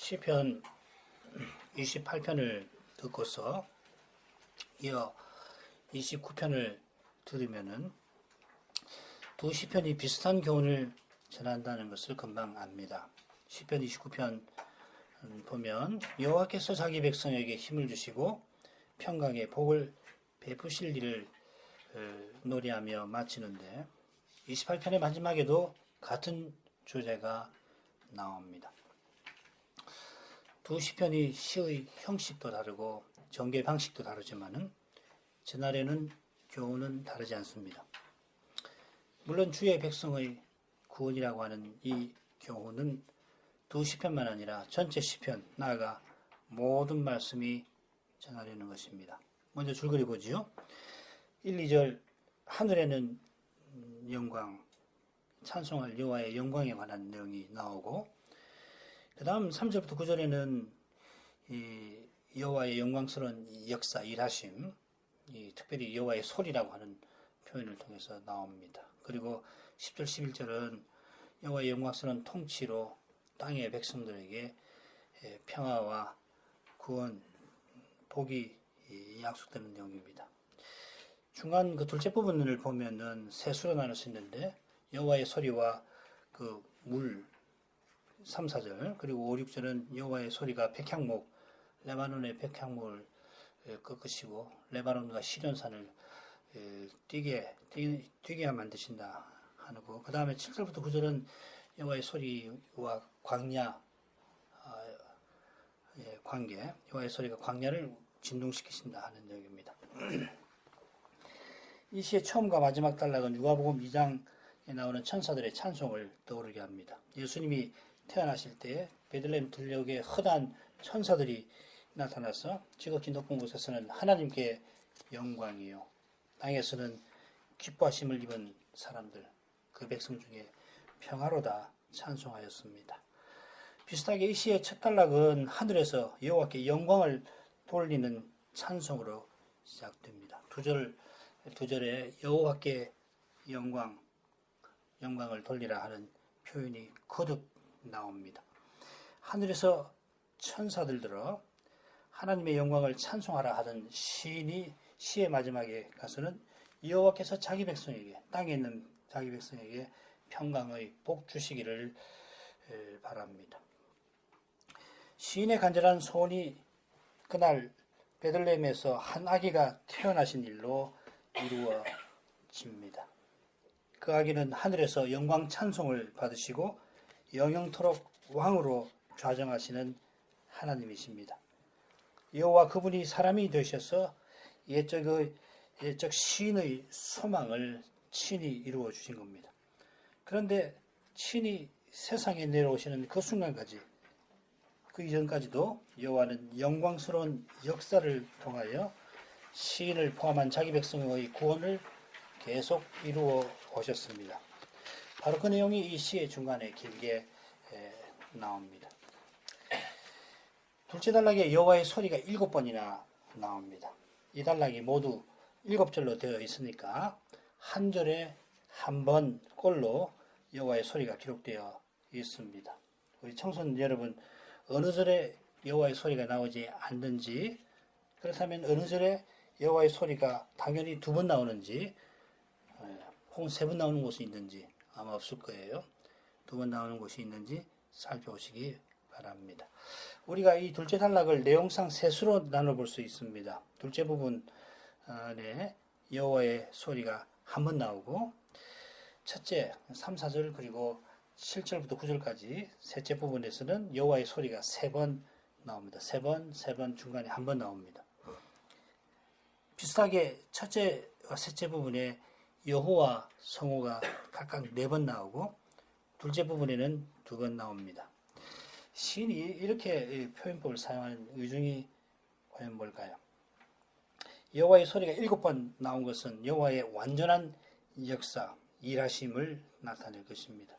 시편 28편을 듣고서 이어 29편을 들으면은 두 시편이 비슷한 교훈을 전한다는 것을 금방 압니다. 시편 29편 보면 여호와께서 자기 백성에게 힘을 주시고 평강의 복을 베푸실 일을 노래하며 마치는데 28편의 마지막에도 같은 주제가 나옵니다. 두 시편이 시의 형식도 다르고 전개 방식도 다르지만은 전날에는 교훈은 다르지 않습니다. 물론 주의 백성의 구원이라고 하는 이 교훈은 두 시편만 아니라 전체 시편, 나아가 모든 말씀이 전하려는 것입니다. 먼저 줄거리 보지요. 1, 2절 하늘에는 영광, 찬송할 여호와의 영광에 관한 내용이 나오고 그 다음 3절부터 9절에는 여호와의 영광스러운 역사, 일하심, 특별히 여호와의 소리라고 하는 표현을 통해서 나옵니다. 그리고 10절, 11절은 여호와의 영광스러운 통치로 땅의 백성들에게 평화와 구원, 복이 약속되는 내용입니다. 중간 그 둘째 부분을 보면은 세 수로 나눌 수 있는데 여호와의 소리와 그 물 3, 4절 그리고 5, 6절은 여호와의 소리가 백향목, 레바논의 백향목을 꺾으시고 레바논과 시련산을 뛰게 만드신다 하는 거. 그 다음에 7절부터 9절은 여호와의 소리와 광야 관계, 여호와의 소리가 광야를 진동시키신다 하는 내용입니다. 이 시의 처음과 마지막 단락은 누가복음 2장에 나오는 천사들의 찬송을 떠오르게 합니다. 예수님이 태어나실 때 베들레헴 들녘에 허다한 천사들이 나타나서 지극히 높은 곳에서는 하나님께 영광이요, 땅에서는 기뻐하심을 입은 사람들, 그 백성 중에 평화로다 찬송하였습니다. 비슷하게 이 시의 첫 단락은 하늘에서 여호와께 영광을 돌리는 찬송으로 시작됩니다. 두 절에 여호와께 영광을 돌리라 하는 표현이 거듭 나옵니다. 하늘에서 천사들 들어 하나님의 영광을 찬송하라 하던 시인이 시의 마지막에 가서는 여호와께서 자기 백성에게, 땅에 있는 자기 백성에게 평강의 복 주시기를 바랍니다. 시인의 간절한 소원이 그날 베들레헴에서 한 아기가 태어나신 일로 이루어집니다. 그 아기는 하늘에서 영광 찬송을 받으시고 영영토록 왕으로 좌정하시는 하나님이십니다. 여호와 그분이 사람이 되셔서 옛적 시인의 소망을 친히 이루어 주신 겁니다. 그런데 친히 세상에 내려오시는 그 순간까지, 그 이전까지도 여호와는 영광스러운 역사를 통하여 시인을 포함한 자기 백성의 구원을 계속 이루어 오셨습니다. 바로 그 내용이 이 시의 중간에 길게 나옵니다. 둘째 단락에 여호와의 소리가 7번이나 나옵니다. 이 단락이 모두 7절로 되어 있으니까 한 절에 한 번 꼴로 여호와의 소리가 기록되어 있습니다. 우리 청소년 여러분, 어느 절에 여호와의 소리가 나오지 않는지, 그렇다면 어느 절에 여호와의 소리가 당연히 2번 나오는지, 혹은 3번 나오는 곳이 있는지 아마 없을 거예요. 2번 나오는 곳이 있는지 살펴보시기 바랍니다. 우리가 이 둘째 단락을 내용상 세 수로 나눠볼 수 있습니다. 둘째 부분에 여호와의 소리가 한 번 나오고, 첫째 3, 4절 그리고 7절부터 9절까지 셋째 부분에서는 여호와의 소리가 3번 나옵니다. 3번 중간에 한 번 나옵니다. 비슷하게 첫째와 셋째 부분에 여호와 성호가 각각 4번 나오고 둘째 부분에는 2번 나옵니다. 시인이 이렇게 표현법을 사용하는 의중이 과연 뭘까요? 여호와의 소리가 7번 나온 것은 여호와의 완전한 역사, 일하심을 나타낼 것입니다.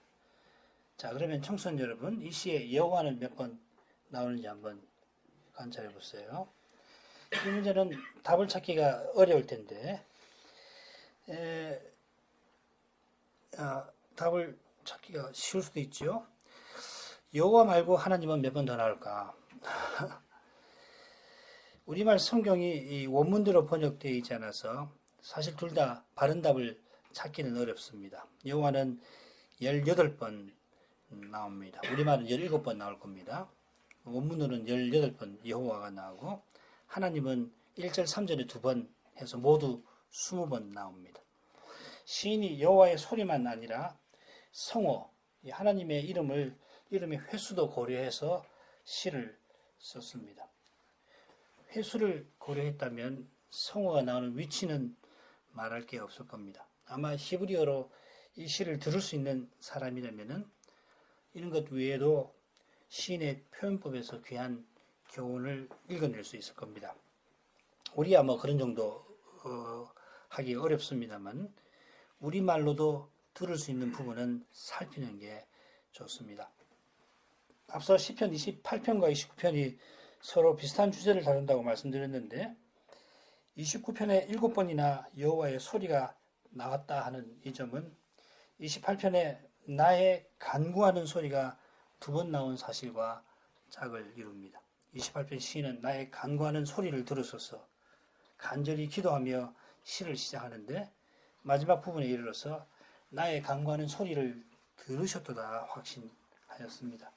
자, 그러면 청소년 여러분, 이 시에 여호와는 몇 번 나오는지 한번 관찰해 보세요. 이 문제는 답을 찾기가 어려울 텐데 답을 찾기가 쉬울 수도 있죠. 여호와 말고 하나님은 몇 번 더 나올까? 우리말 성경이 이 원문대로 번역되어 있지 않아서 사실 둘 다 바른 답을 찾기는 어렵습니다. 여호와는 18번 나옵니다. 우리말은 17번 나올 겁니다. 원문으로는 18번 여호와가 나오고 하나님은 1절 3절에 2번 해서 모두 20번 나옵니다. 시인이 여호와의 소리만 아니라 성호, 하나님의 이름의 횟수도 고려해서 시를 썼습니다. 횟수를 고려했다면 성호가 나오는 위치는 말할 게 없을 겁니다. 아마 히브리어로 이 시를 들을 수 있는 사람이라면 이런 것 외에도 시인의 표현법에서 귀한 교훈을 읽어낼 수 있을 겁니다. 우리야 뭐 그런 정도 하기 어렵습니다만 우리말로도 들을 수 있는 부분은 살피는 게 좋습니다. 앞서 시편 28편과 29편이 서로 비슷한 주제를 다룬다고 말씀드렸는데 29편에 7번이나 여호와의 소리가 나왔다 하는 이 점은 28편에 나의 간구하는 소리가 2번 나온 사실과 짝을 이룹니다. 28편 시인은 나의 간구하는 소리를 들으소서 간절히 기도하며 시를 시작하는데 마지막 부분에 이르러서 나의 간구하는 소리를 들으셨도다 확신하였습니다.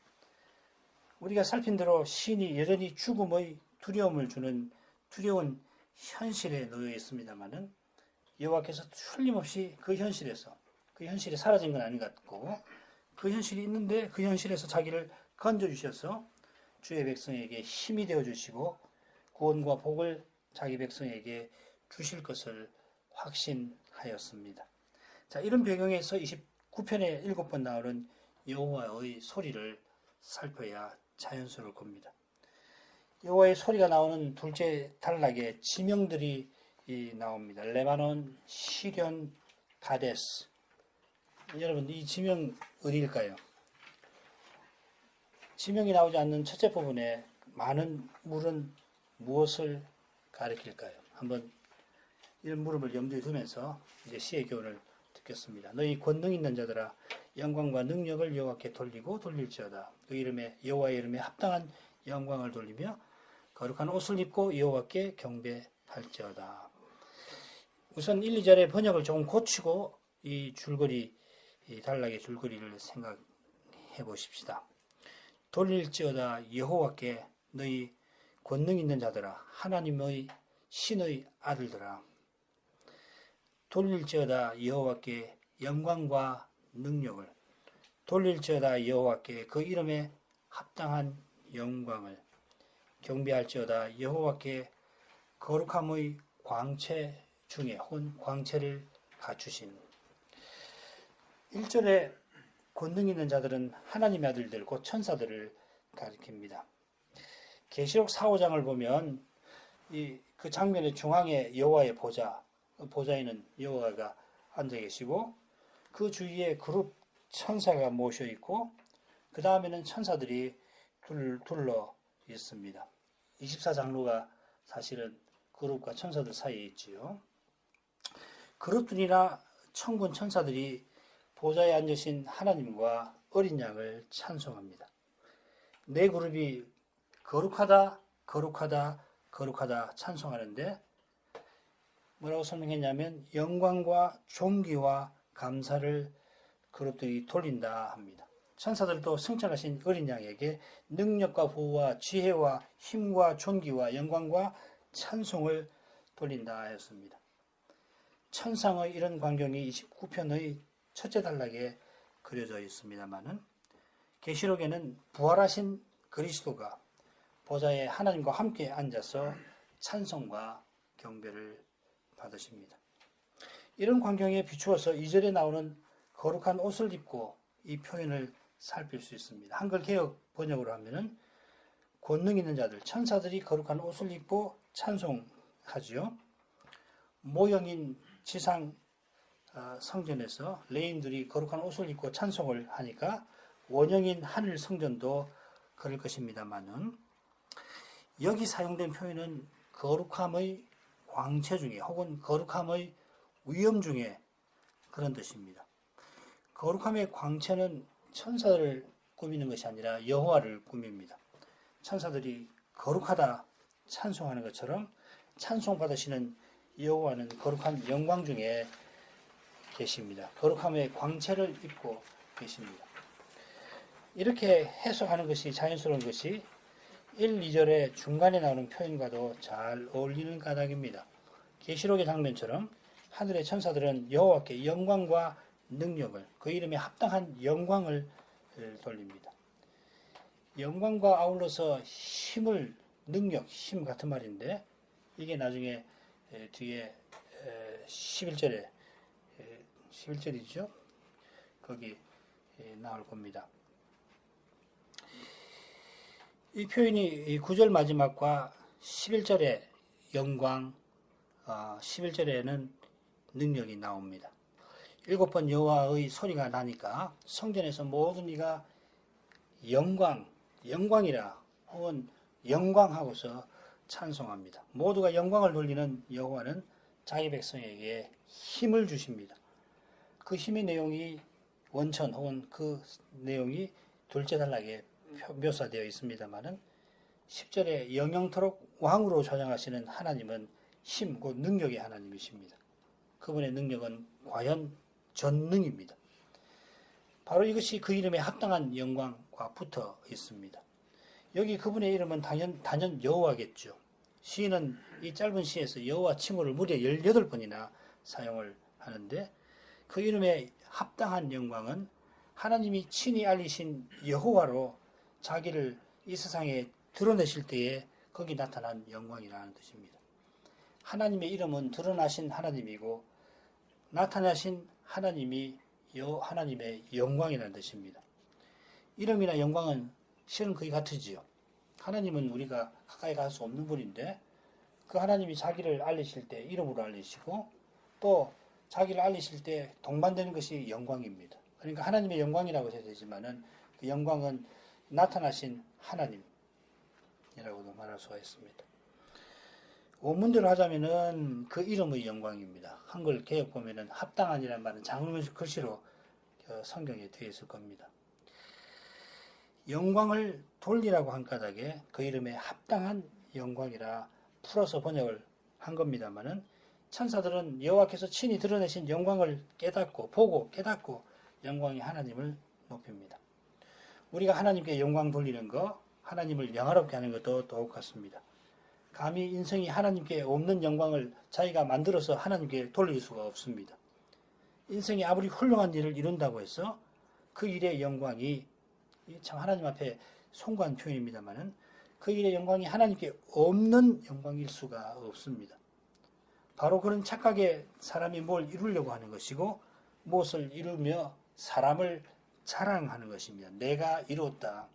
우리가 살핀 대로 시인이 여전히 죽음의 두려움을 주는 두려운 현실에 놓여 있습니다만은 여호와께서 틀림없이 그 현실이 사라진 건 아닌 것 같고 그 현실이 있는데 그 현실에서 자기를 건져주셔서 주의 백성에게 힘이 되어주시고 구원과 복을 자기 백성에게 주실 것을 확신하였습니다. 자, 이런 배경에서 29편에 7번 나오는 여호와의 소리를 살펴야 자연스러울 겁니다. 여호와의 소리가 나오는 둘째 단락에 지명들이 나옵니다. 레바논, 시련, 가데스. 여러분 이 지명 어디일까요? 지명이 나오지 않는 첫째 부분에 많은 물은 무엇을 가리킬까요? 한번 이런 물음을 염두에 두면서 이제 시의 교훈을 듣겠습니다. 너희 권능 있는 자들아 영광과 능력을 여호와께 돌리고 돌릴지어다. 그 이름에 여호와의 이름에 합당한 영광을 돌리며 거룩한 옷을 입고 여호와께 경배할지어다. 우선 1, 2절의 번역을 조금 고치고 이 줄거리, 이 단락의 줄거리를 생각해 보십시다. 돌릴지어다 여호와께 너희 권능 있는 자들아 하나님의 신의 아들들아 돌릴지어다 여호와께 영광과 능력을 돌릴지어다 여호와께 그 이름에 합당한 영광을 경배할지어다 여호와께 거룩함의 광채 중에 혹은 광채를 갖추신 1절에 권능 있는 자들은 하나님의 아들들 곧 천사들을 가리킵니다. 계시록 4, 5장을 보면 그 장면의 중앙에 여호와의 보좌에는 여호와가 앉아 계시고 그 주위에 그룹 천사가 모셔 있고 그 다음에는 천사들이 둘러 있습니다. 24장로가 사실은 그룹과 천사들 사이에 있지요. 그룹들이나 천군 천사들이 보좌에 앉으신 하나님과 어린 양을 찬송합니다. 네 그룹이 거룩하다, 거룩하다, 거룩하다 찬송하는데 뭐라고 설명했냐면 영광과 존귀와 감사를 그룹들이 돌린다 합니다. 천사들도 승천하신 어린 양에게 능력과 보호와 지혜와 힘과 존귀와 영광과 찬송을 돌린다 하였습니다. 천상의 이런 광경이 29편의 첫째 단락에 그려져 있습니다만은 계시록에는 부활하신 그리스도가 보좌에 하나님과 함께 앉아서 찬송과 경배를 받으십니다. 이런 광경에 비추어서 2절에 나오는 거룩한 옷을 입고 이 표현을 살필 수 있습니다. 한글 개역 번역으로 하면은 권능 있는 자들, 천사들이 거룩한 옷을 입고 찬송하지요. 모형인 지상 성전에서 레인들이 거룩한 옷을 입고 찬송을 하니까 원형인 하늘 성전도 그럴 것입니다만은 여기 사용된 표현은 거룩함의 광채 중에 혹은 거룩함의 위엄 중에 그런 뜻입니다. 거룩함의 광채는 천사를 꾸미는 것이 아니라 여호와를 꾸밉니다. 천사들이 거룩하다 찬송하는 것처럼 찬송받으시는 여호와는 거룩한 영광 중에 계십니다. 거룩함의 광채를 입고 계십니다. 이렇게 해석하는 것이 자연스러운 것이 1, 2절의 중간에 나오는 표현과도 잘 어울리는 까닭입니다. 계시록의 장면처럼 하늘의 천사들은 여호와께 영광과 능력을, 그 이름에 합당한 영광을 돌립니다. 영광과 아울러서 힘을, 능력, 힘 같은 말인데 이게 나중에 뒤에 11절이죠. 거기 나올 겁니다. 이 표현이 9절 마지막과 11절의 영광, 11절에는 능력이 나옵니다. 7번 여호와의 소리가 나니까 성전에서 모든 이가 영광이라 혹은 영광하고서 찬송합니다. 모두가 영광을 돌리는 여호와는 자기 백성에게 힘을 주십니다. 그 힘의 내용이 원천 혹은 그 내용이 둘째 단락에 묘사되어 있습니다만은 10절에 영영토록 왕으로 좌정하시는 하나님은 힘, 곧 능력의 하나님이십니다. 그분의 능력은 과연 전능입니다. 바로 이것이 그 이름에 합당한 영광과 붙어 있습니다. 여기 그분의 이름은 단연 여호와겠죠. 시인은 이 짧은 시에서 여호와 칭호를 무려 18번이나 사용을 하는데 그 이름에 합당한 영광은 하나님이 친히 알리신 여호와로 자기를 이 세상에 드러내실 때에 거기 나타난 영광이라는 뜻입니다. 하나님의 이름은 드러나신 하나님이고 나타나신 하나님이 하나님의 영광이라는 뜻입니다. 이름이나 영광은 실은 거의 같으지요. 하나님은 우리가 가까이 갈 수 없는 분인데 그 하나님이 자기를 알리실 때 이름으로 알리시고 또 자기를 알리실 때 동반되는 것이 영광입니다. 그러니까 하나님의 영광이라고 해야 되지만은 그 영광은 나타나신 하나님이라고도 말할 수가 있습니다. 원문대로 하자면은 그 이름의 영광입니다. 한글 개역 보면은 합당한이라는 말은 작은 글씨로 성경에 되어 있을 겁니다. 영광을 돌리라고 한 까닭에 그 이름에 합당한 영광이라 풀어서 번역을 한 겁니다만은 천사들은 여호와께서 친히 드러내신 영광을 보고 깨닫고 영광의 하나님을 높입니다. 우리가 하나님께 영광 돌리는 것, 하나님을 영화롭게 하는 것도 더욱 같습니다. 감히 인생이 하나님께 없는 영광을 자기가 만들어서 하나님께 돌릴 수가 없습니다. 인생이 아무리 훌륭한 일을 이룬다고 해서 그 일의 영광이 참 하나님 앞에 송구한 표현입니다만은 그 일의 영광이 하나님께 없는 영광일 수가 없습니다. 바로 그런 착각에 사람이 뭘 이루려고 하는 것이고 무엇을 이루며 사람을 자랑하는 것입니다. 내가 이루었다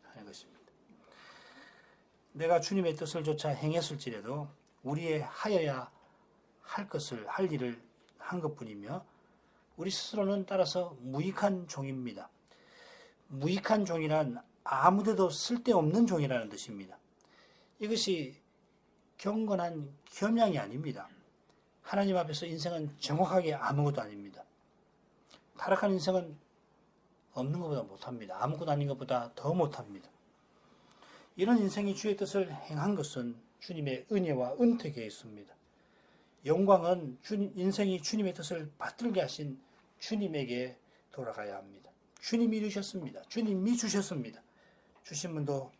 하는 것입니다. 내가 주님의 뜻을 조차 행했을지라도 우리의 하여야 할 일을 한 것뿐이며 우리 스스로는 따라서 무익한 종입니다. 무익한 종이란 아무데도 쓸데없는 종이라는 뜻입니다. 이것이 경건한 겸양이 아닙니다. 하나님 앞에서 인생은 정확하게 아무것도 아닙니다. 타락한 인생은 없는 것보다 못합니다. 아무것도 아닌 것보다 더 못합니다. 이런 인생이 주의 뜻을 행한 것은 주님의 은혜와 은택에 있습니다. 영광은 인생이 주님의 뜻을 받들게 하신 주님에게 돌아가야 합니다. 주님이 이루셨습니다. 주님이 주셨습니다. 주신 분도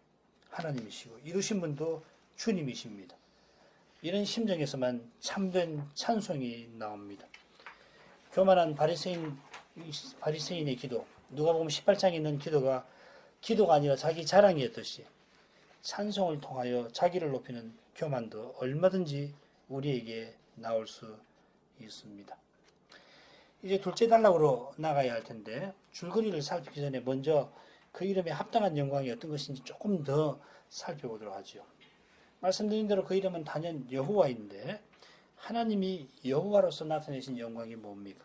하나님이시고 이루신 분도 주님이십니다. 이런 심정에서만 참된 찬송이 나옵니다. 교만한 바리새인의 기도, 누가복음 18장에 있는 기도가 아니라 자기 자랑이었듯이 찬송을 통하여 자기를 높이는 교만도 얼마든지 우리에게 나올 수 있습니다. 이제 둘째 단락으로 나가야 할 텐데 줄거리를 살피기 전에 먼저 그 이름에 합당한 영광이 어떤 것인지 조금 더 살펴보도록 하죠. 말씀드린 대로 그 이름은 단연 여호와인데 하나님이 여호와로서 나타내신 영광이 뭡니까?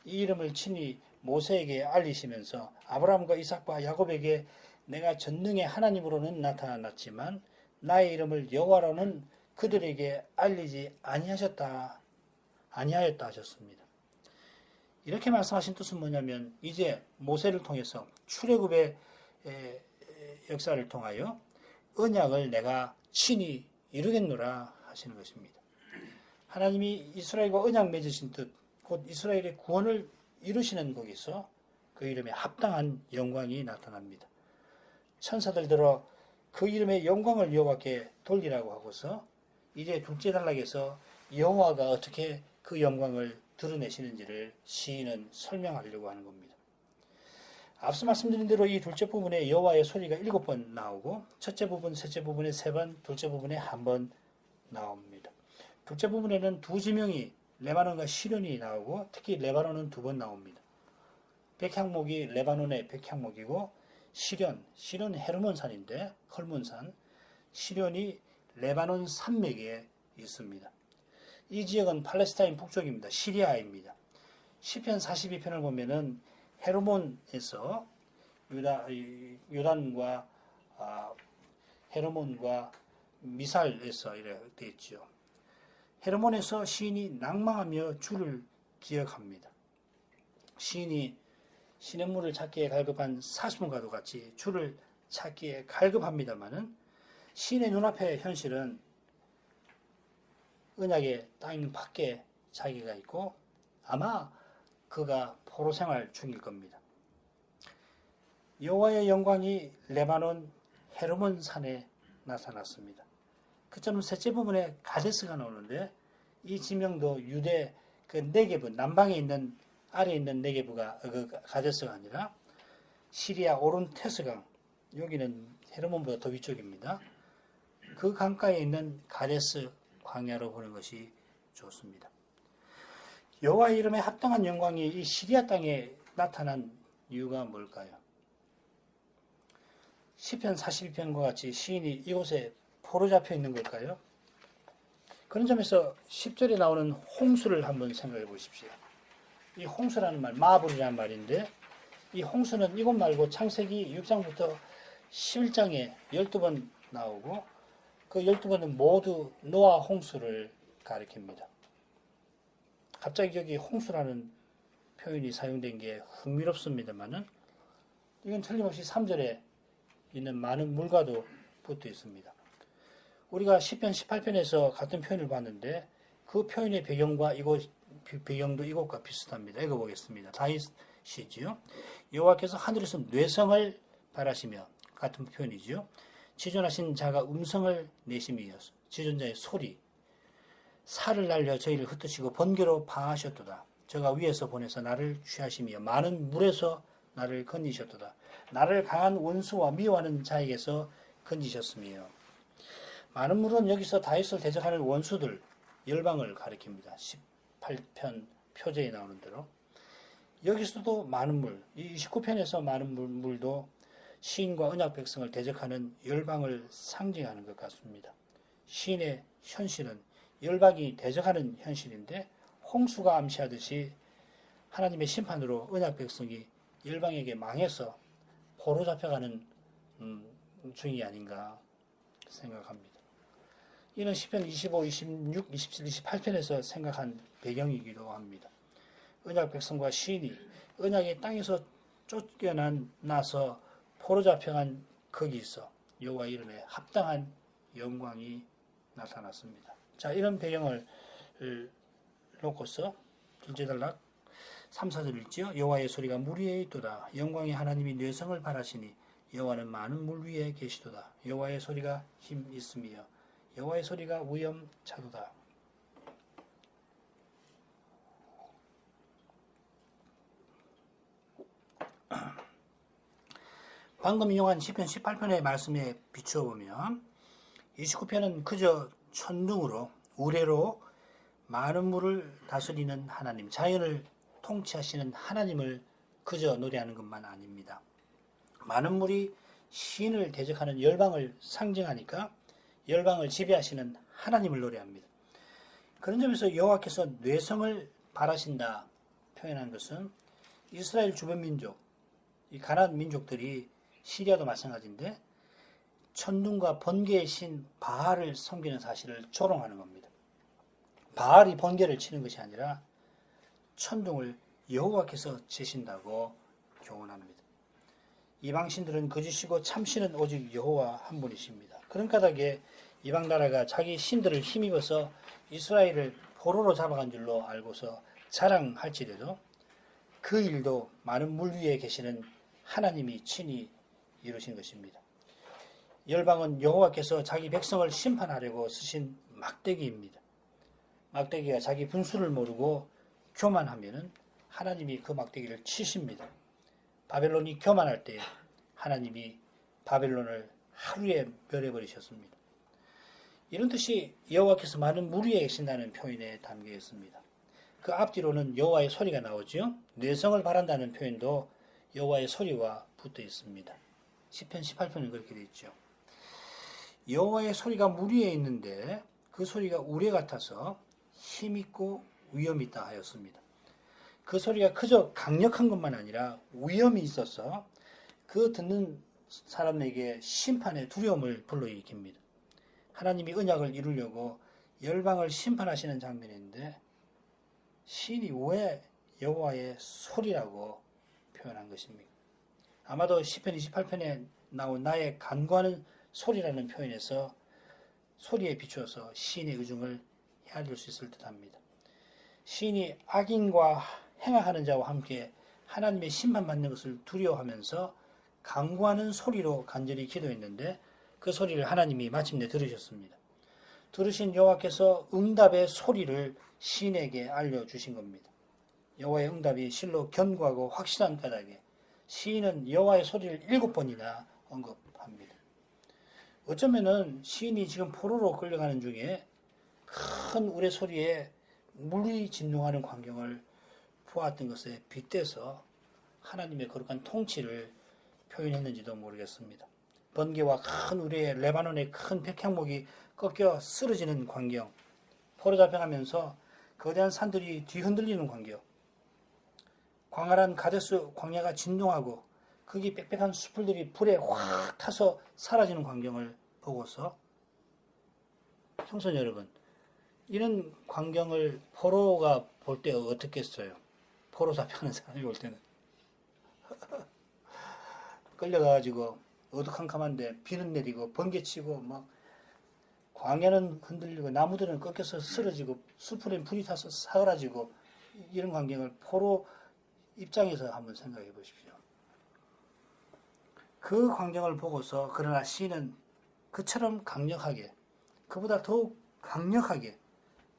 이 이름을 친히 모세에게 알리시면서 아브라함과 이삭과 야곱에게 내가 전능의 하나님으로는 나타났지만 나의 이름을 여호와로는 그들에게 알리지 아니하였다 하셨습니다. 이렇게 말씀하신 뜻은 뭐냐면 이제 모세를 통해서 출애굽의 역사를 통하여 언약을 내가 친히 이루겠노라 하시는 것입니다. 하나님이 이스라엘과 언약 맺으신 뜻, 곧 이스라엘의 구원을 이루시는 거기서 그 이름에 합당한 영광이 나타납니다. 천사들들어 그 이름의 영광을 여호와께 돌리라고 하고서 이제 둘째 단락에서 여호와가 어떻게 그 영광을 드러내시는지를 시인은 설명하려고 하는 겁니다. 앞서 말씀드린 대로 이 둘째 부분에 여호와의 소리가 7번 나오고 첫째 부분, 셋째 부분에 3번, 둘째 부분에 1번 나옵니다. 둘째 부분에는 두 지명이 레바논과 시련이 나오고 특히 레바논은 2번 나옵니다. 백향목이 레바논의 백향목이고 시련 헤르몬산인데 헐몬산, 시련이 레바논 산맥에 있습니다. 이 지역은 팔레스타인 북쪽입니다. 시리아입니다. 시편 42편을 보면은 헤르몬에서 요단과 헤르몬과 미살에서 이렇게 되어 있죠. 헤르몬에서 시인이 낭망하며 주를 기억합니다. 시인이 시냇물을 찾기에 갈급한 사슴과도 같이 주를 찾기에 갈급합니다마는 시인의 눈앞의 현실은 언약의 땅 밖에 자기가 있고 아마 그가 포로 생활 중일 겁니다. 여호와의 영광이 레바논 헤르몬 산에 나타났습니다. 그점 셋째 부분에 가데스가 나오는데 이 지명도 유대 그 네게브 남방에 있는 아래에 있는 네게브가 그 가데스가 아니라 시리아 오른테스강 여기는 헤르몬보다 더 위쪽입니다. 그 강가에 있는 가데스 광야로 보는 것이 좋습니다. 여호와의 이름에 합당한 영광이 이 시리아 땅에 나타난 이유가 뭘까요? 시편 42편과 같이 시인이 이곳에 포로 잡혀 있는 걸까요? 그런 점에서 10절에 나오는 홍수를 한번 생각해 보십시오. 이 홍수라는 말, 마블이라는 말인데 이 홍수는 이것 말고 창세기 6장부터 11장에 12번 나오고 그 12번은 모두 노아 홍수를 가리킵니다. 갑자기 여기 홍수라는 표현이 사용된 게 흥미롭습니다만은 이건 틀림없이 3절에 있는 많은 물과도 붙어 있습니다. 우리가 시편 18편에서 같은 표현을 봤는데 그 표현의 배경도 이것과 비슷합니다. 읽어보겠습니다. 다윗이지요. 여호와께서 하늘에서 뇌성을 바라시며 같은 표현이지요. 지존하신 자가 음성을 내심이여 지존자의 소리 살을 날려 저희를 흩으시고 번개로 파하셨도다. 저가 위에서 보내서 나를 취하시며 많은 물에서 나를 건지셨도다. 나를 강한 원수와 미워하는 자에게서 건지셨으며 많은 물은 여기서 다윗을 대적하는 원수들 열방을 가리킵니다. 18편 표제에 나오는 대로 여기서도 많은 물, 이 29편에서 많은 물도 시인과 언약 백성을 대적하는 열방을 상징하는 것 같습니다. 시인의 현실은 열방이 대적하는 현실인데 홍수가 암시하듯이 하나님의 심판으로 언약 백성이 열방에게 망해서 포로 잡혀가는 중이 아닌가 생각합니다. 이는 시편 25, 26, 27, 28편에서 생각한 배경이기도 합니다. 언약 백성과 시인이 언약의 땅에서 쫓겨나서 포로 잡혀간 거기서 여호와 이름에 합당한 영광이 나타났습니다. 자, 이런 배경을 놓고서 둘째 단락 3, 4절 읽지요. 여호와의 소리가 물 위에 있도다. 영광의 하나님이 뇌성을 바라시니 여호와는 많은 물 위에 계시도다. 여호와의 소리가 힘 있으며 여호와의 소리가 위엄차도다. 방금 인용한 시편 18편의 말씀에 비추어 보면 29편은 그저 천둥으로 우레로 많은 물을 다스리는 하나님, 자연을 통치하시는 하나님을 그저 노래하는 것만 아닙니다. 많은 물이 시인을 대적하는 열방을 상징하니까 열방을 지배하시는 하나님을 노래합니다. 그런 점에서 여호와께서 뇌성을 바라신다 표현한 것은 이스라엘 주변 민족, 이 가나안 민족들이 시리아도 마찬가지인데 천둥과 번개의 신 바알을 섬기는 사실을 조롱하는 겁니다. 바알이 번개를 치는 것이 아니라 천둥을 여호와께서 지신다고 교훈합니다. 이방신들은 거짓이고 참신은 오직 여호와 한 분이십니다. 그런 까닭에 이방 나라가 자기 신들을 힘입어서 이스라엘을 포로로 잡아간 줄로 알고서 자랑할지라도 그 일도 많은 물 위에 계시는 하나님이 친히 이루신 것입니다. 열방은 여호와께서 자기 백성을 심판하려고 쓰신 막대기입니다. 막대기가 자기 분수를 모르고 교만하면은 하나님이 그 막대기를 치십니다. 바벨론이 교만할 때 하나님이 바벨론을 하루에 멸해버리셨습니다. 이런 뜻이 여호와께서 많은 물 위에 계신다는 표현에 담겨 있습니다. 그 앞뒤로는 여호와의 소리가 나오죠. 뇌성을 바란다는 표현도 여호와의 소리와 붙어 있습니다. 시편 18편은 그렇게 되어 있죠. 여호와의 소리가 물 위에 있는데 그 소리가 우레 같아서 힘있고 위험이 있다 하였습니다. 그 소리가 그저 강력한 것만 아니라 위험이 있어서 그 듣는 사람에게 심판의 두려움을 불러일으킵니다. 하나님이 언약을 이루려고 열방을 심판하시는 장면인데 신이 왜 여호와의 소리라고 표현한 것입니까? 아마도 시편 28편에 나온 나의 간구하는 소리라는 표현에서 소리에 비추어서 시인의 의중을 헤아릴 수 있을 듯합니다. 시인이 악인과 행악하는 자와 함께 하나님의 심판받는 것을 두려워하면서 간구하는 소리로 간절히 기도했는데 그 소리를 하나님이 마침내 들으셨습니다. 들으신 여호와께서 응답의 소리를 시인에게 알려주신 겁니다. 여호와의 응답이 실로 견고하고 확실한 까닭에 시인은 여호와의 소리를 7번이나 언급합니다. 어쩌면은 시인이 지금 포로로 끌려가는 중에 큰 우레 소리에 물이 진동하는 광경을 보았던 것에 빗대서 하나님의 거룩한 통치를 표현했는지도 모르겠습니다. 번개와 큰 우레에 레바논의 큰 백향목이 꺾여 쓰러지는 광경, 포로 잡혀가면서 거대한 산들이 뒤흔들리는 광경, 광활한 가데스 광야가 진동하고 거기 빽빽한 수풀들이 불에 확 타서 사라지는 광경을 보고서 형선 여러분, 이런 광경을 포로가 볼 때 어떻겠어요? 포로 잡혀가는 사람이 볼 때는 끌려가가지고 어두컴컴한데 비는 내리고 번개치고 막 광야는 흔들리고 나무들은 꺾여서 쓰러지고 수풀에 불이 타서 사그라지고 이런 광경을 포로 입장에서 한번 생각해 보십시오. 그 광경을 보고서 그러나 시인은 그처럼 강력하게 그보다 더욱 강력하게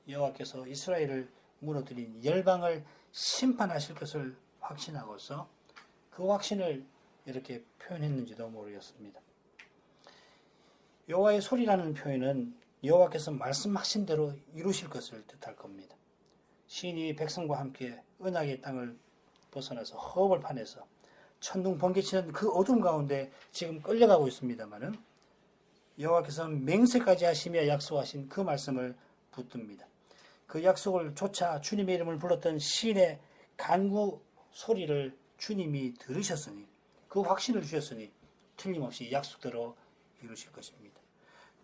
여호와께서 이스라엘을 무너뜨린 열방을 심판하실 것을 확신하고서 그 확신을 이렇게 표현했는지도 모르겠습니다. 여호와의 소리라는 표현은 여호와께서 말씀하신 대로 이루실 것을 뜻할 겁니다. 시인이 백성과 함께 언약의 땅을 벗어나서 허벌판에서 천둥 번개치는 그 어둠 가운데 지금 끌려가고 있습니다마는 여호와께서 맹세까지 하시며 약속하신 그 말씀을 붙듭니다. 그 약속을 조차 주님의 이름을 불렀던 시인의 간구 소리를 주님이 들으셨으니 그 확신을 주셨으니 틀림없이 약속대로 이루실 것입니다.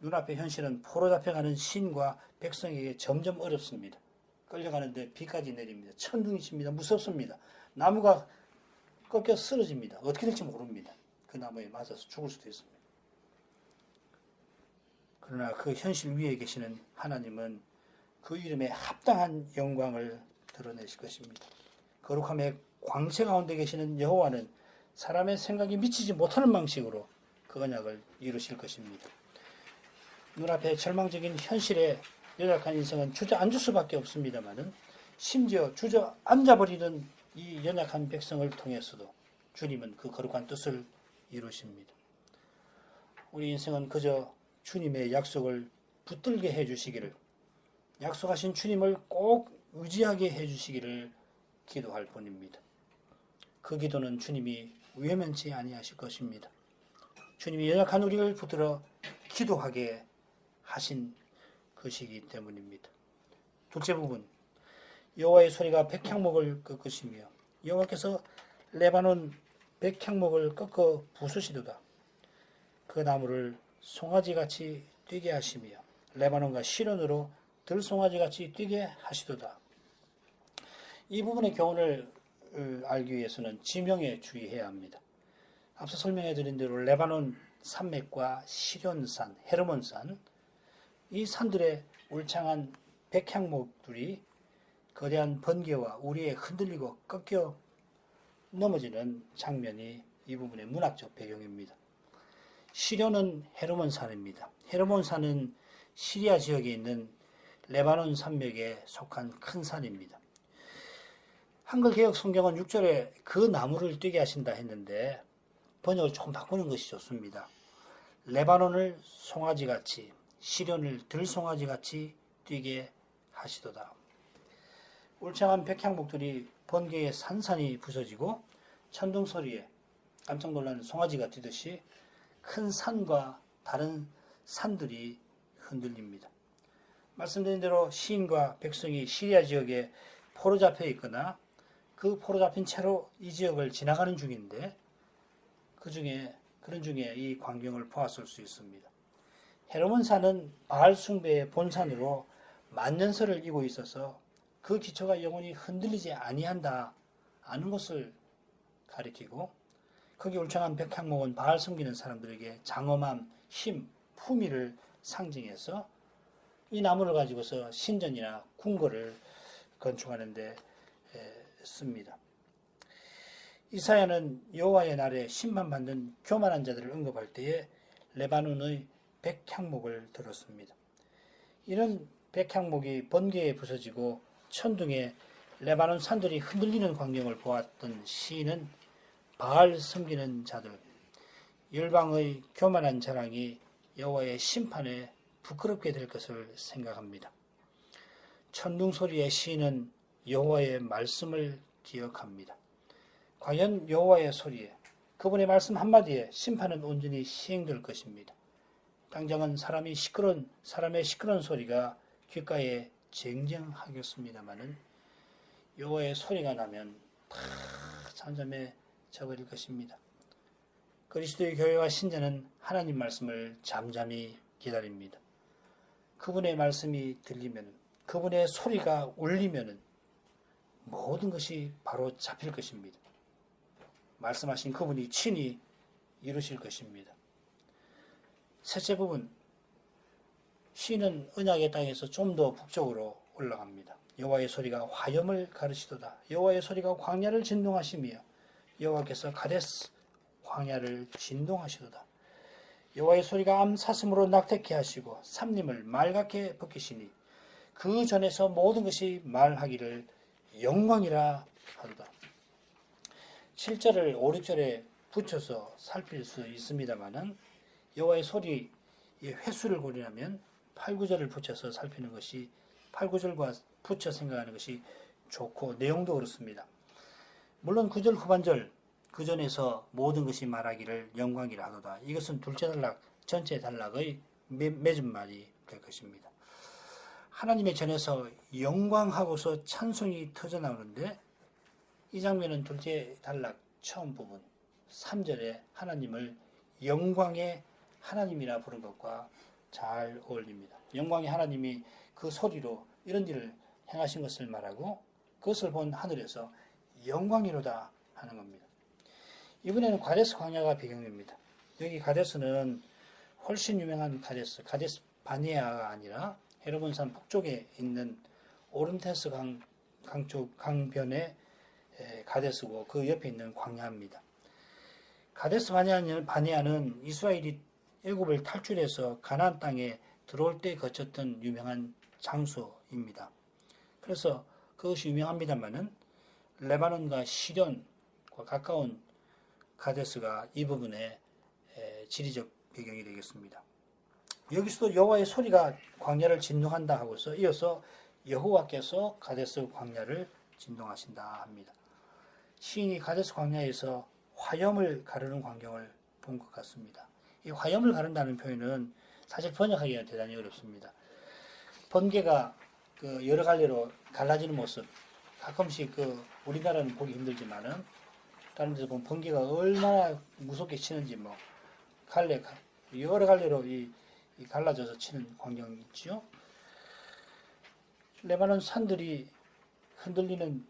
눈앞의 현실은 포로 잡혀가는 시인과 백성에게 점점 어렵습니다. 끌려가는데 비까지 내립니다. 천둥이 칩니다. 무섭습니다. 나무가 꺾여 쓰러집니다. 어떻게 될지 모릅니다. 그 나무에 맞아서 죽을 수도 있습니다. 그러나 그 현실 위에 계시는 하나님은 그 이름에 합당한 영광을 드러내실 것입니다. 거룩함의 광채 가운데 계시는 여호와는 사람의 생각이 미치지 못하는 방식으로 그 언약을 이루실 것입니다. 눈앞에 절망적인 현실에 연약한 인생은 주저앉을 수밖에 없습니다마는 심지어 주저앉아버리는 이 연약한 백성을 통해서도 주님은 그 거룩한 뜻을 이루십니다. 우리 인생은 그저 주님의 약속을 붙들게 해주시기를, 약속하신 주님을 꼭 의지하게 해주시기를 기도할 뿐입니다. 그 기도는 주님이 외면치 아니하실 것입니다. 주님이 연약한 우리를 붙들어 기도하게 하신 것이기 때문입니다. 둘째 부분, 여호와의 소리가 백향목을 꺾으시며 여호와께서 레바논 백향목을 꺾어 부수시도다. 그 나무를 송아지같이 뛰게 하시며 레바논과 시론으로 들송아지같이 뛰게 하시도다. 이 부분의 교훈을 알기 위해서는 지명에 주의해야 합니다. 앞서 설명해 드린 대로 레바논 산맥과 시련산, 헤르몬산, 이 산들의 울창한 백향목들이 거대한 번개와 우리에 흔들리고 꺾여 넘어지는 장면이 이 부분의 문학적 배경입니다. 시련은 헤르몬산입니다. 헤르몬산은 시리아 지역에 있는 레바논 산맥에 속한 큰 산입니다. 한글 개역 성경은 6절에 그 나무를 뛰게 하신다 했는데 번역을 조금 바꾸는 것이 좋습니다. 레바논을 송아지같이, 시련을 들송아지같이 뛰게 하시도다. 울창한 백향목들이 번개에 산산이 부서지고 천둥 소리에 깜짝 놀라는 송아지가 뛰듯이 큰 산과 다른 산들이 흔들립니다. 말씀드린 대로 시인과 백성이 시리아 지역에 포로 잡혀 있거나 그 포로 잡힌 채로 이 지역을 지나가는 중인데 그런 중에 이 광경을 보았을 수 있습니다. 헤르몬산은 바알 숭배의 본산으로 만년설을 이고 있어서 그 기초가 영원히 흔들리지 아니한다 아는 것을 가리키고 거기 울창한 백향목은 바알 섬기는 사람들에게 장엄함, 힘, 품위를 상징해서 이 나무를 가지고서 신전이나 궁궐을 건축하는 데 씁니다. 이사야는 여호와의 날에 심판받는 교만한 자들을 언급할 때에 레바논의 백향목을 들었습니다. 이런 백향목이 번개에 부서지고 천둥에 레바논 산들이 흔들리는 광경을 보았던 시인은 바알 섬기는 자들, 열방의 교만한 자랑이 여호와의 심판에 부끄럽게 될 것을 생각합니다. 천둥 소리의 시인은 여호와의 말씀을 기억합니다. 과연 여호와의 소리에 그분의 말씀 한마디에 심판은 온전히 시행될 것입니다. 당장은 사람의 시끄러운 소리가 귓가에 쟁쟁하겠습니다마는 여호와의 소리가 나면 다 잠잠해져 버릴 것입니다. 그리스도의 교회와 신자는 하나님 말씀을 잠잠히 기다립니다. 그분의 말씀이 들리면, 그분의 소리가 울리면 모든 것이 바로 잡힐 것입니다. 말씀하신 그분이 친히 이루실 것입니다. 셋째 부분, 시는 언약의 땅에서 좀 더 북쪽으로 올라갑니다. 여호와의 소리가 화염을 가르치도다. 여호와의 소리가 광야를 진동하시며 여호와께서 가데스 광야를 진동하시도다. 여호와의 소리가 암 사슴으로 낙태케 하시고 삼림을 말갛게 벗기시니 그 전에서 모든 것이 말하기를 영광이라 하도다. 7절을 5, 6절에 붙여서 살필 수 있습니다만은 여호와의 소리의 횟수를 고려하면 8, 9절을 붙여서 살피는 것이 8, 9절과 붙여 생각하는 것이 좋고 내용도 그렇습니다. 물론 9절 후반절 그 전에서 모든 것이 말하기를 영광이라 하도다. 이것은 둘째 단락, 전체 단락의 맺은 말이 될 것입니다. 하나님의 전에서 영광하고서 찬송이 터져나오는데 이 장면은 둘째 단락 처음 부분 3절에 하나님을 영광의 하나님이라 부른 것과 잘 어울립니다. 영광의 하나님이 그 소리로 이런 일을 행하신 것을 말하고 그것을 본 하늘에서 영광이로다 하는 겁니다. 이번에는 가데스 광야가 배경입니다. 여기 가데스는 훨씬 유명한 가데스 바네아가 아니라 헤르몬산 북쪽에 있는 오른테스 강변의 가데스고 그 옆에 있는 광야입니다. 가데스 바네아는 이스라엘이 애굽을 탈출해서 가나안 땅에 들어올 때 거쳤던 유명한 장소입니다. 그래서 그것이 유명합니다만은 레바논과 시련과 가까운 가데스가 이 부분의 지리적 배경이 되겠습니다. 여기서도 여호와의 소리가 광야를 진동한다 하고서 이어서 여호와께서 가데스 광야를 진동하신다 합니다. 시인이 가데스 광야에서 화염을 가르는 광경을 본 것 같습니다. 이 화염을 가른다는 표현은 사실 번역하기가 대단히 어렵습니다. 번개가 여러 갈래로 갈라지는 모습, 가끔씩 우리나라는 보기 힘들지만은 다른 데서 보면 번개가 얼마나 무섭게 치는지 여러 갈래로 갈라져서 치는 광경이 있죠. 레바논 산들이 흔들리는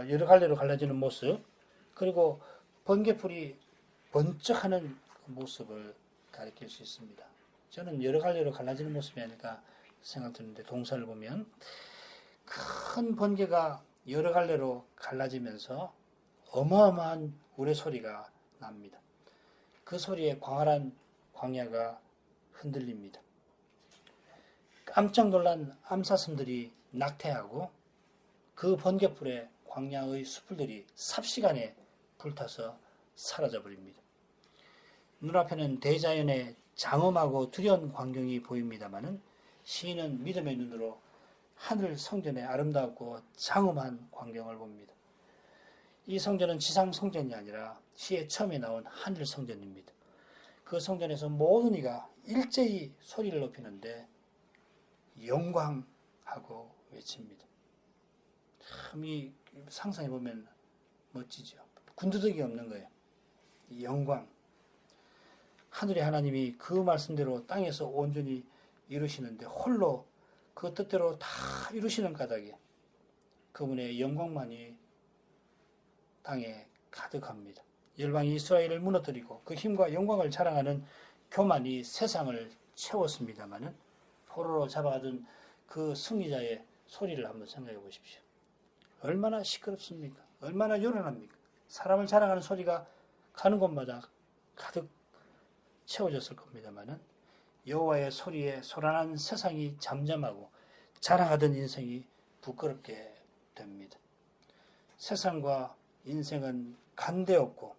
여러 갈래로 갈라지는 모습, 그리고 번개풀이 번쩍하는 그 모습을 가리킬 수 있습니다. 저는 여러 갈래로 갈라지는 모습이 아닐까 생각드는데, 동사를 보면 큰 번개가 여러 갈래로 갈라지면서 어마어마한 우레소리가 납니다. 그 소리에 광활한 광야가 흔들립니다. 깜짝 놀란 암사슴들이 낙태하고 그 번개불에 광야의 숲들이 삽시간에 불타서 사라져버립니다. 눈앞에는 대자연의 장엄하고 두려운 광경이 보입니다마는 시인은 믿음의 눈으로 하늘 성전의 아름답고 장엄한 광경을 봅니다. 이 성전은 지상 성전이 아니라 시의 처음에 나온 하늘 성전입니다. 그 성전에서 모든 이가 일제히 소리를 높이는데 영광하고 외칩니다. 참 이 상상해 보면 멋지죠. 군더더기 없는 거예요. 이 영광. 하늘의 하나님이 그 말씀대로 땅에서 온전히 이루시는데 홀로 그 뜻대로 다 이루시는 까닭에 그분의 영광만이 땅에 가득합니다. 열방이 이스라엘을 무너뜨리고 그 힘과 영광을 자랑하는 교만이 세상을 채웠습니다마는 포로로 잡아가던 그 승리자의 소리를 한번 생각해 보십시오. 얼마나 시끄럽습니까? 얼마나 요란합니까? 사람을 자랑하는 소리가 가는 곳마다 가득 채워졌을 겁니다마는 여호와의 소리에 소란한 세상이 잠잠하고 자랑하던 인생이 부끄럽게 됩니다. 세상과 인생은 간대없고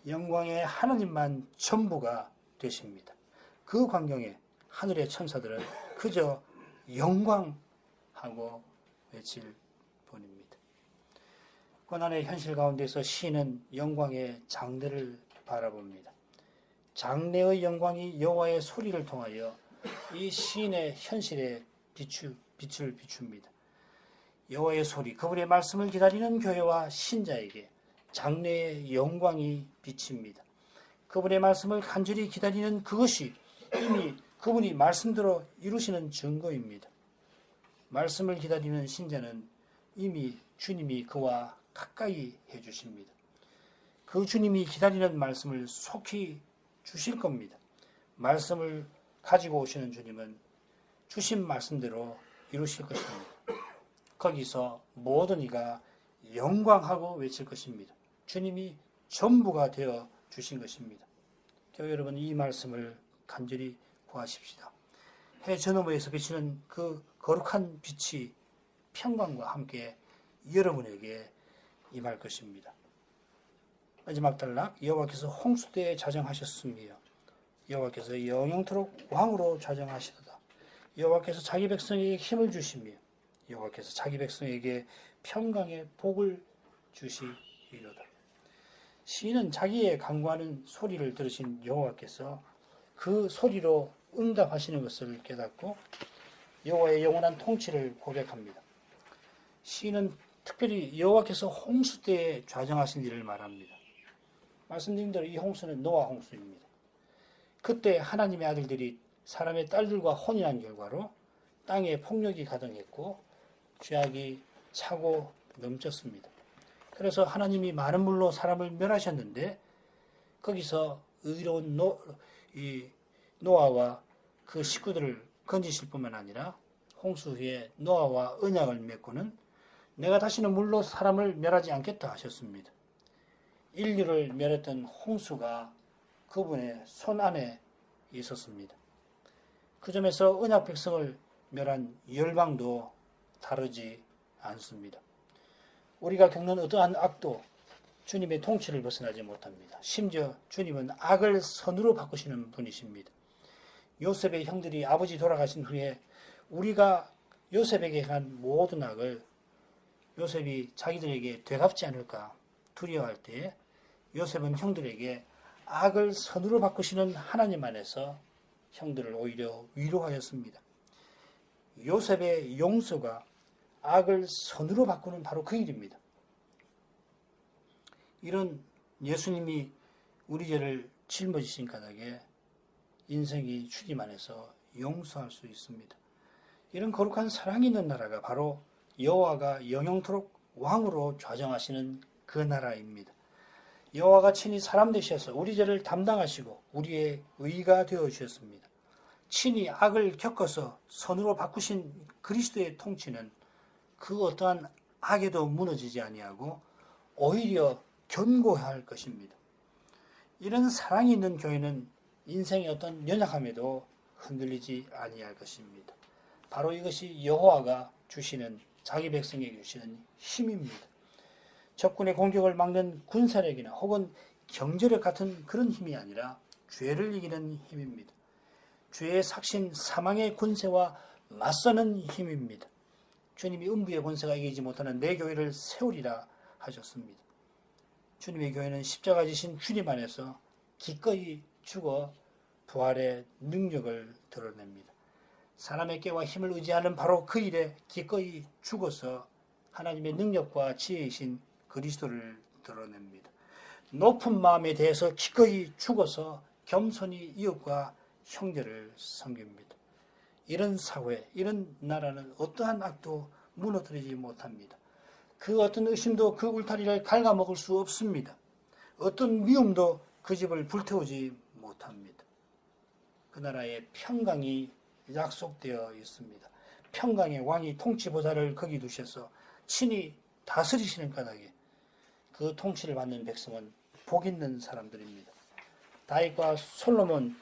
영광의 하나님만 전부가 되십니다. 그 광경에 하늘의 천사들은 그저 영광하고 외칠 뿐입니다. 고난의 현실 가운데서 시인은 영광의 장대를 바라봅니다. 장래의 영광이 여호와의 소리를 통하여 이 시인의 현실에 빛을 비춥니다. 여호와의 소리, 그분의 말씀을 기다리는 교회와 신자에게 장래의 영광이 비칩니다. 그분의 말씀을 간절히 기다리는 그것이 이미 그분이 말씀대로 이루시는 증거입니다. 말씀을 기다리는 신자는 이미 주님이 그와 가까이 해주십니다. 그 주님이 기다리는 말씀을 속히 주실 겁니다. 말씀을 가지고 오시는 주님은 주신 말씀대로 이루실 것입니다. 거기서 모든 이가 영광하고 외칠 것입니다. 주님이 전부가 되어 주신 것입니다. 교회 여러분, 이 말씀을 간절히 구하십시다. 해 저너머에서 비치는 그 거룩한 빛이 평강과 함께 여러분에게 임할 것입니다. 마지막 단락, 여호와께서 홍수대에 자정하셨으며 여호와께서 영영토록 왕으로 자정하시도다. 여호와께서 자기 백성에게 힘을 주시며 여호와께서 자기 백성에게 평강의 복을 주시리로다. 시인은 자기의 간구하는 소리를 들으신 여호와께서 그 소리로 응답하시는 것을 깨닫고 여호와의 영원한 통치를 고백합니다. 시인은 특별히 여호와께서 홍수 때에 좌정하신 일을 말합니다. 말씀드린 대로 이 홍수는 노아 홍수입니다. 그때 하나님의 아들들이 사람의 딸들과 혼인한 결과로 땅에 폭력이 가득했고 죄악이 차고 넘쳤습니다. 그래서 하나님이 많은 물로 사람을 멸하셨는데 거기서 의로운 노아와 그 식구들을 건지실 뿐만 아니라 홍수 후에 노아와 언약을 맺고는 내가 다시는 물로 사람을 멸하지 않겠다 하셨습니다. 인류를 멸했던 홍수가 그분의 손 안에 있었습니다. 그 점에서 언약 백성을 멸한 열방도 다르지 않습니다. 우리가 겪는 어떠한 악도 주님의 통치를 벗어나지 못합니다. 심지어 주님은 악을 선으로 바꾸시는 분이십니다. 요셉의 형들이 아버지 돌아가신 후에 우리가 요셉에게 한 모든 악을 요셉이 자기들에게 되갚지 않을까 두려워할 때 요셉은 형들에게 악을 선으로 바꾸시는 하나님 안에서 형들을 오히려 위로하였습니다. 요셉의 용서가 악을 선으로 바꾸는 바로 그 일입니다. 이런 예수님이 우리 죄를 짊어지신 까닭에 인생이 주님 안에서 용서할 수 있습니다. 이런 거룩한 사랑이 있는 나라가 바로 여호와가 영영토록 왕으로 좌정하시는 그 나라입니다. 여호와가 친히 사람 되셔서 우리 죄를 담당하시고 우리의 의가 되어 주셨습니다. 친히 악을 겪어서 선으로 바꾸신 그리스도의 통치는 그 어떠한 악에도 무너지지 아니하고 오히려 견고할 것입니다. 이런 사랑이 있는 교회는 인생의 어떤 연약함에도 흔들리지 아니할 것입니다. 바로 이것이 여호와가 주시는 자기 백성에게 주시는 힘입니다. 적군의 공격을 막는 군사력이나 혹은 경제력 같은 그런 힘이 아니라 죄를 이기는 힘입니다. 죄의 삭신 사망의 군세와 맞서는 힘입니다. 주님이 음부의 권세가 이기지 못하는 내 교회를 세우리라 하셨습니다. 주님의 교회는 십자가 지신 주님 안에서 기꺼이 죽어 부활의 능력을 드러냅니다. 사람의 깨와 힘을 의지하는 바로 그 일에 기꺼이 죽어서 하나님의 능력과 지혜이신 그리스도를 드러냅니다. 높은 마음에 대해서 기꺼이 죽어서 겸손히 이웃과 형제를 섬깁니다. 이런 사회, 이런 나라는 어떠한 악도 무너뜨리지 못합니다. 그 어떤 의심도 그 울타리를 갉아먹을 수 없습니다. 어떤 미움도 그 집을 불태우지 못합니다. 그 나라에 평강이 약속되어 있습니다. 평강의 왕이 통치보좌를 거기 두셔서 친히 다스리시는 까닭에 그 통치를 받는 백성은 복 있는 사람들입니다. 다윗과 솔로몬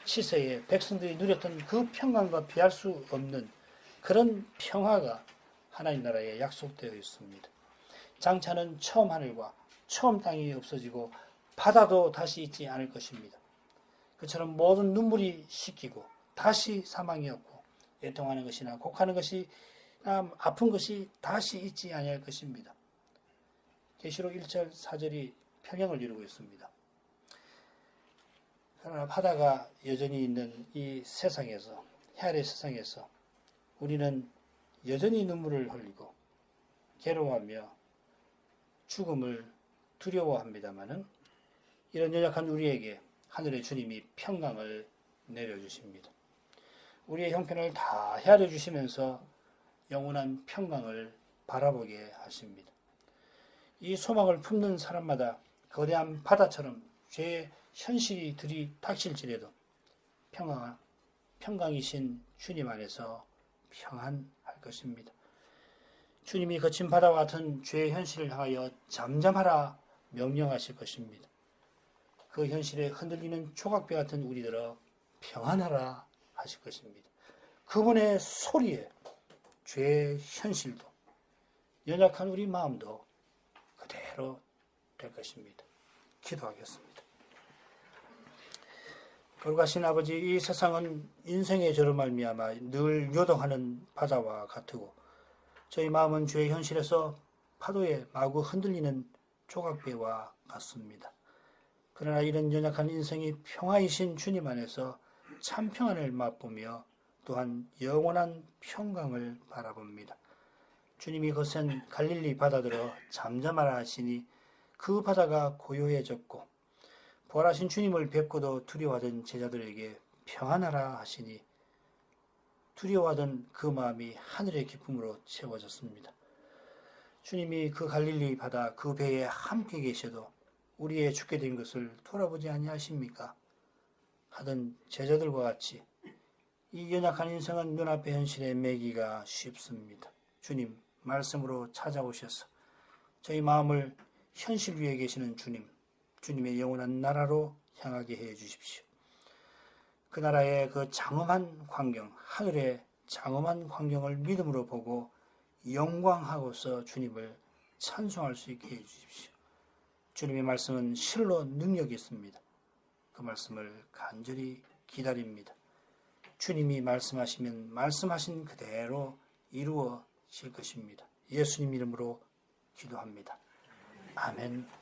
시세에 백성들이 누렸던 그 평강과 비할 수 없는 그런 평화가 하나님 나라에 약속되어 있습니다. 장차는 처음 하늘과 처음 땅이 없어지고 바다도 다시 있지 않을 것입니다. 그처럼 모든 눈물이 씻기고 다시 사망이 없고 애통하는 것이나 곡하는 것이나 아픈 것이 다시 있지 아니할 것입니다. 계시록 1절 4절이 평양을 이루고 있습니다. 그러나 바다가 여전히 있는 이 세상에서, 해아래 세상에서 우리는 여전히 눈물을 흘리고 괴로워하며 죽음을 두려워합니다마는 이런 연약한 우리에게 하늘의 주님이 평강을 내려주십니다. 우리의 형편을 다 헤아려 주시면서 영원한 평강을 바라보게 하십니다. 이 소망을 품는 사람마다 거대한 바다처럼 죄의 현실이 들이닥칠지라도 평강이신 주님 안에서 평안할 것입니다. 주님이 거친 바다와 같은 죄의 현실을 향하여 잠잠하라 명령하실 것입니다. 그 현실에 흔들리는 조각배 같은 우리들어 평안하라 하실 것입니다. 그분의 소리에 죄의 현실도 연약한 우리 마음도 그대로 될 것입니다. 기도하겠습니다. 거룩하신 아버지, 이 세상은 인생의 저로 말미암아 늘 요동하는 바다와 같고 저희 마음은 죄의 현실에서 파도에 마구 흔들리는 조각배와 같습니다. 그러나 이런 연약한 인생이 평화이신 주님 안에서 참 평안을 맛보며 또한 영원한 평강을 바라봅니다. 주님이 거센 갈릴리 바다들어 잠잠하라 하시니 그 바다가 고요해졌고 부활하신 주님을 뵙고도 두려워하던 제자들에게 평안하라 하시니 두려워하던 그 마음이 하늘의 기쁨으로 채워졌습니다. 주님이 그 갈릴리 바다 그 배에 함께 계셔도 우리의 죽게 된 것을 돌아보지 아니하십니까? 하던 제자들과 같이 이 연약한 인생은 눈앞의 현실에 매기가 쉽습니다. 주님 말씀으로 찾아오셔서 저희 마음을 현실 위에 계시는 주님의 영원한 나라로 향하게 해 주십시오. 그 나라의 그 장엄한 광경, 하늘의 장엄한 광경을 믿음으로 보고 영광하고서 주님을 찬송할 수 있게 해 주십시오. 주님의 말씀은 실로 능력이 있습니다. 그 말씀을 간절히 기다립니다. 주님이 말씀하시면 말씀하신 그대로 이루어질 것입니다. 예수님 이름으로 기도합니다. 아멘.